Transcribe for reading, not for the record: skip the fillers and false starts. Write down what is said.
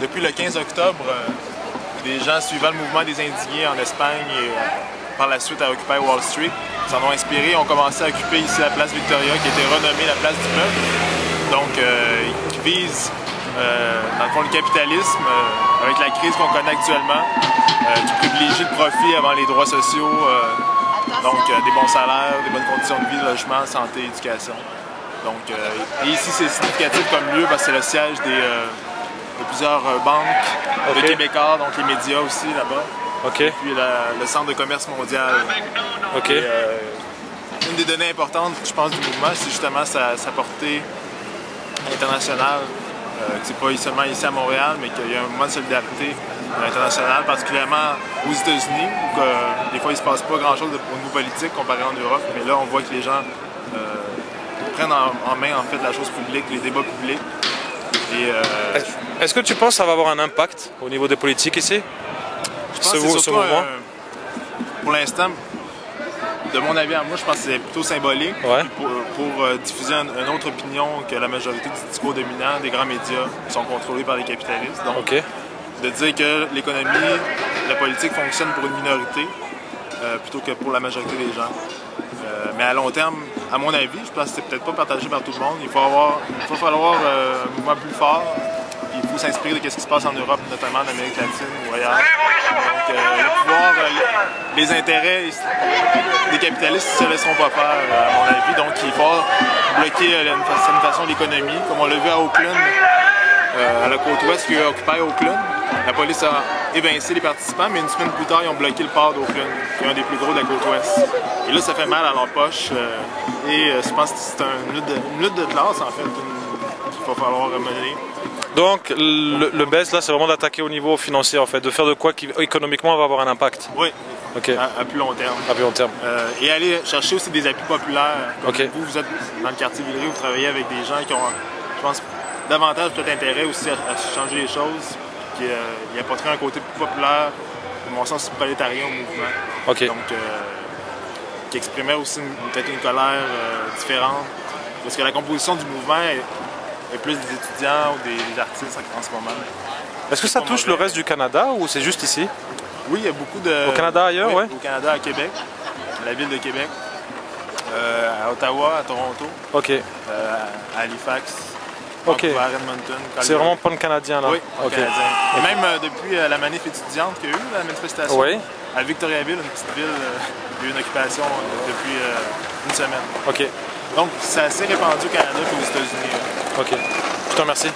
depuis le 15 octobre, des gens suivant le mouvement des indignés en Espagne et par la suite à Occupy Wall Street s'en ont inspiré et ont commencé à occuper ici la place Victoria, qui a été renommée la place du peuple. Donc, qui vise, dans le fond, le capitalisme, avec la crise qu'on connaît actuellement, qui privilégie le profit avant les droits sociaux, donc des bons salaires, des bonnes conditions de vie, logement, santé, éducation. Donc, et ici, c'est significatif comme lieu parce que c'est le siège de plusieurs banques, de Québécois, donc les médias aussi là-bas. Et puis le centre de commerce mondial. Et, une des données importantes, je pense, du mouvement, c'est justement sa portée internationale. C'est pas seulement ici à Montréal, mais qu'il y a un mouvement de solidarité internationale, particulièrement aux États-Unis, où des fois il se passe pas grand-chose au niveau politique comparé en Europe, mais là on voit que les gens prennent en main en fait la chose publique, les débats publics. Est-ce que tu penses que ça va avoir un impact au niveau des politiques ici? Je pense que c'est surtout, pour l'instant, de mon avis à moi, je pense que c'est plutôt symbolique pour diffuser une autre opinion que la majorité du discours dominant des grands médias qui sont contrôlés par les capitalistes. Donc, de dire que l'économie, la politique fonctionne pour une minorité plutôt que pour la majorité des gens. Mais à long terme, à mon avis, je pense que c'est peut-être pas partagé par tout le monde. Il va falloir un mouvement plus fort. Il faut s'inspirer de ce qui se passe en Europe, notamment en Amérique latine ou ailleurs. Donc, le pouvoir, les intérêts des capitalistes ne se laisseront pas faire, à mon avis. Donc, il faut bloquer d'une certaine façon l'économie, comme on l'a vu à Oakland, à la côte ouest, qui a occupé Oakland. La police a évincé les participants, mais une semaine plus tard, ils ont bloqué le port d'Oakland, qui est un des plus gros de la côte ouest. Et là, ça fait mal à leur poche. Et je pense que c'est une lutte de classe, en fait, qu'il va falloir mener. Donc le best là, c'est vraiment d'attaquer au niveau financier en fait, de faire de quoi qui économiquement va avoir un impact. Oui, à plus long terme. À plus long terme. Et aller chercher aussi des appuis populaires. Comme vous êtes dans le quartier Villeray, vous travaillez avec des gens qui ont, je pense, davantage peut-être intérêt aussi à changer les choses, qui apporteraient un côté plus populaire, de mon sens, prolétarien au mouvement. Donc, qui exprimait aussi peut-être une colère différente. Parce que la composition du mouvement est plus des étudiants ou des artistes en ce moment. Est-ce que ça touche le reste du Canada ou c'est juste ici? Oui, il y a beaucoup de... Au Canada ailleurs, oui? Au Canada, à Québec, à la ville de Québec, à Ottawa, à Toronto, à Halifax, à Edmonton. C'est vraiment pan-canadien là? Oui, pan-canadien. Et même depuis la manif étudiante qu'il y a eu, la manifestation, à Victoriaville, une petite ville, il y a eu une occupation depuis une semaine. Donc, c'est assez répandu au Canada et aux États-Unis. Je te remercie.